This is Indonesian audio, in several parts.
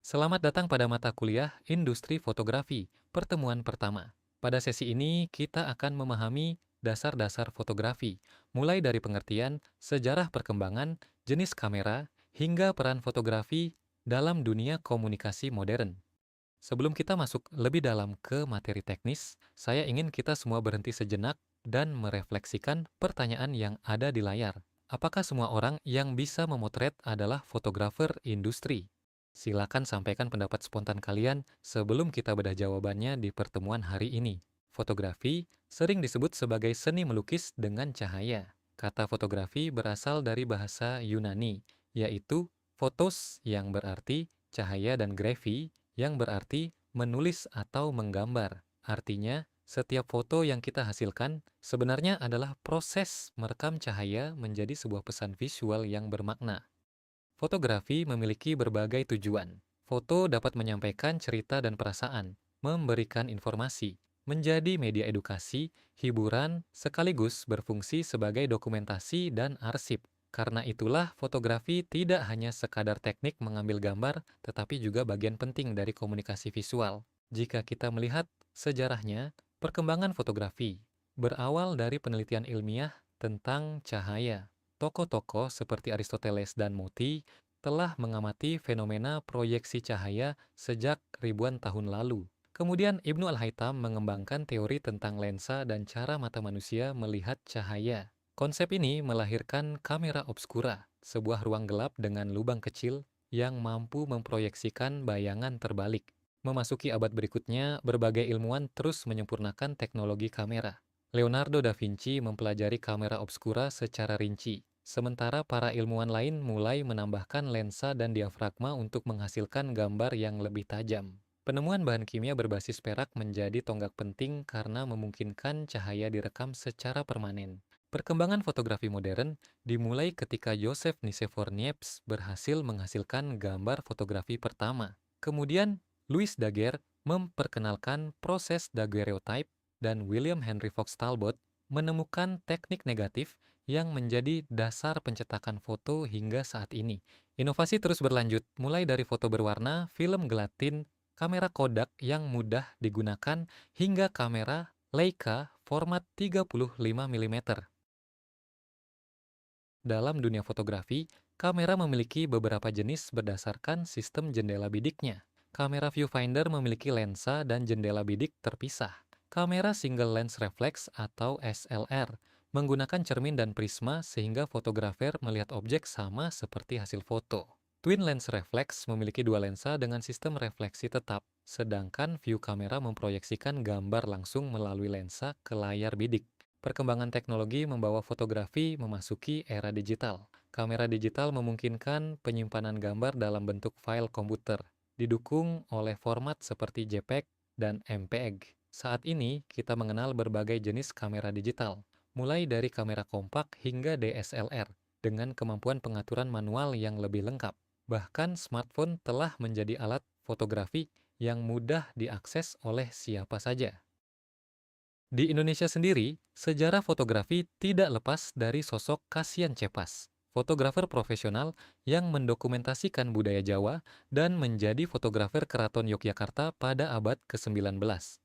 Selamat datang pada mata kuliah Industri Fotografi, pertemuan pertama. Pada sesi ini, kita akan memahami dasar-dasar fotografi, mulai dari pengertian, sejarah perkembangan, jenis kamera, hingga peran fotografi dalam dunia komunikasi modern. Sebelum kita masuk lebih dalam ke materi teknis, saya ingin kita semua berhenti sejenak dan merefleksikan pertanyaan yang ada di layar. Apakah semua orang yang bisa memotret adalah fotografer industri? Silakan sampaikan pendapat spontan kalian sebelum kita bedah jawabannya di pertemuan hari ini. Fotografi sering disebut sebagai seni melukis dengan cahaya. Kata fotografi berasal dari bahasa Yunani, yaitu photos yang berarti cahaya dan graphy yang berarti menulis atau menggambar. Artinya, setiap foto yang kita hasilkan sebenarnya adalah proses merekam cahaya menjadi sebuah pesan visual yang bermakna. Fotografi memiliki berbagai tujuan. Foto dapat menyampaikan cerita dan perasaan, memberikan informasi, menjadi media edukasi, hiburan, sekaligus berfungsi sebagai dokumentasi dan arsip. Karena itulah fotografi tidak hanya sekadar teknik mengambil gambar, tetapi juga bagian penting dari komunikasi visual. Jika kita melihat sejarahnya, perkembangan fotografi berawal dari penelitian ilmiah tentang cahaya. Tokoh-tokoh seperti Aristoteles dan Muti telah mengamati fenomena proyeksi cahaya sejak ribuan tahun lalu. Kemudian Ibnu Al-Haytham mengembangkan teori tentang lensa dan cara mata manusia melihat cahaya. Konsep ini melahirkan kamera obskura, sebuah ruang gelap dengan lubang kecil yang mampu memproyeksikan bayangan terbalik. Memasuki abad berikutnya, berbagai ilmuwan terus menyempurnakan teknologi kamera. Leonardo da Vinci mempelajari kamera obskura secara rinci, sementara para ilmuwan lain mulai menambahkan lensa dan diafragma untuk menghasilkan gambar yang lebih tajam. Penemuan bahan kimia berbasis perak menjadi tonggak penting karena memungkinkan cahaya direkam secara permanen. Perkembangan fotografi modern dimulai ketika Joseph Nicephore Niepce berhasil menghasilkan gambar fotografi pertama. Kemudian, Louis Daguerre memperkenalkan proses daguerreotype dan William Henry Fox Talbot menemukan teknik negatif yang menjadi dasar pencetakan foto hingga saat ini. Inovasi terus berlanjut, mulai dari foto berwarna, film gelatin, kamera Kodak yang mudah digunakan, hingga kamera Leica format 35 mm. Dalam dunia fotografi, kamera memiliki beberapa jenis berdasarkan sistem jendela bidiknya. Kamera viewfinder memiliki lensa dan jendela bidik terpisah. Kamera single lens reflex atau SLR menggunakan cermin dan prisma sehingga fotografer melihat objek sama seperti hasil foto. Twin lens reflex memiliki dua lensa dengan sistem refleksi tetap, sedangkan view kamera memproyeksikan gambar langsung melalui lensa ke layar bidik. Perkembangan teknologi membawa fotografi memasuki era digital. Kamera digital memungkinkan penyimpanan gambar dalam bentuk file komputer, didukung oleh format seperti JPEG dan MPEG. Saat ini, kita mengenal berbagai jenis kamera digital, mulai dari kamera kompak hingga DSLR, dengan kemampuan pengaturan manual yang lebih lengkap. Bahkan smartphone telah menjadi alat fotografi yang mudah diakses oleh siapa saja. Di Indonesia sendiri, sejarah fotografi tidak lepas dari sosok Kasian Cepas, fotografer profesional yang mendokumentasikan budaya Jawa dan menjadi fotografer Keraton Yogyakarta pada abad ke-19.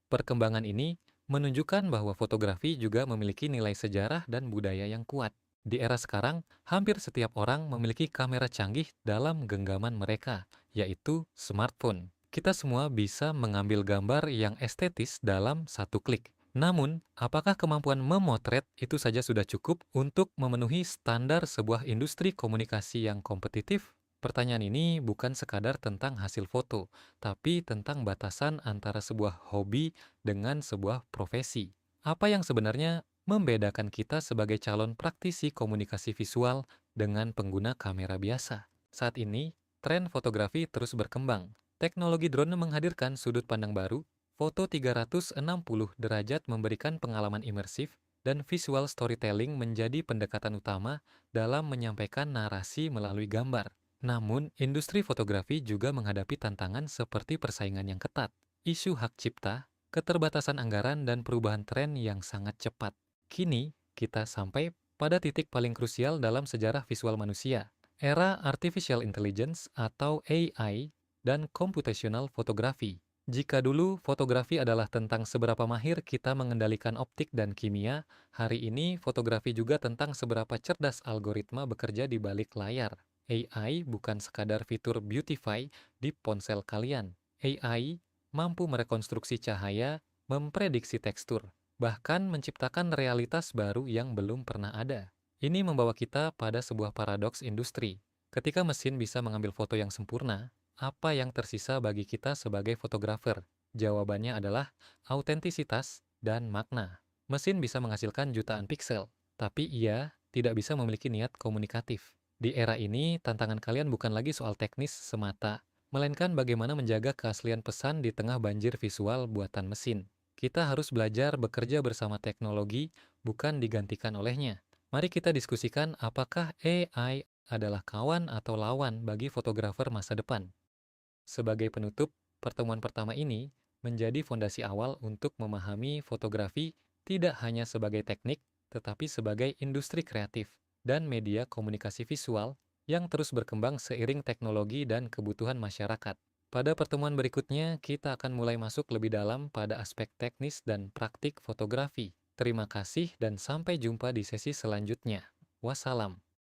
Perkembangan ini menunjukkan bahwa fotografi juga memiliki nilai sejarah dan budaya yang kuat. Di era sekarang, hampir setiap orang memiliki kamera canggih dalam genggaman mereka, yaitu smartphone. Kita semua bisa mengambil gambar yang estetis dalam satu klik. Namun, apakah kemampuan memotret itu saja sudah cukup untuk memenuhi standar sebuah industri komunikasi yang kompetitif? Pertanyaan ini bukan sekadar tentang hasil foto, tapi tentang batasan antara sebuah hobi dengan sebuah profesi. Apa yang sebenarnya membedakan kita sebagai calon praktisi komunikasi visual dengan pengguna kamera biasa? Saat ini, tren fotografi terus berkembang. Teknologi drone menghadirkan sudut pandang baru. Foto 360 derajat memberikan pengalaman imersif dan visual storytelling menjadi pendekatan utama dalam menyampaikan narasi melalui gambar. Namun, industri fotografi juga menghadapi tantangan seperti persaingan yang ketat, isu hak cipta, keterbatasan anggaran, dan perubahan tren yang sangat cepat. Kini, kita sampai pada titik paling krusial dalam sejarah visual manusia. Era Artificial Intelligence atau AI dan computational fotografi. Jika dulu fotografi adalah tentang seberapa mahir kita mengendalikan optik dan kimia, hari ini fotografi juga tentang seberapa cerdas algoritma bekerja di balik layar. AI bukan sekadar fitur beautify di ponsel kalian. AI mampu merekonstruksi cahaya, memprediksi tekstur, bahkan menciptakan realitas baru yang belum pernah ada. Ini membawa kita pada sebuah paradoks industri. Ketika mesin bisa mengambil foto yang sempurna, apa yang tersisa bagi kita sebagai fotografer? Jawabannya adalah autentisitas dan makna. Mesin bisa menghasilkan jutaan piksel, tapi ia tidak bisa memiliki niat komunikatif. Di era ini, tantangan kalian bukan lagi soal teknis semata, melainkan bagaimana menjaga keaslian pesan di tengah banjir visual buatan mesin. Kita harus belajar bekerja bersama teknologi, bukan digantikan olehnya. Mari kita diskusikan apakah AI adalah kawan atau lawan bagi fotografer masa depan. Sebagai penutup, pertemuan pertama ini menjadi fondasi awal untuk memahami fotografi tidak hanya sebagai teknik, tetapi sebagai industri kreatif dan media komunikasi visual yang terus berkembang seiring teknologi dan kebutuhan masyarakat. Pada pertemuan berikutnya, kita akan mulai masuk lebih dalam pada aspek teknis dan praktik fotografi. Terima kasih dan sampai jumpa di sesi selanjutnya. Wassalam.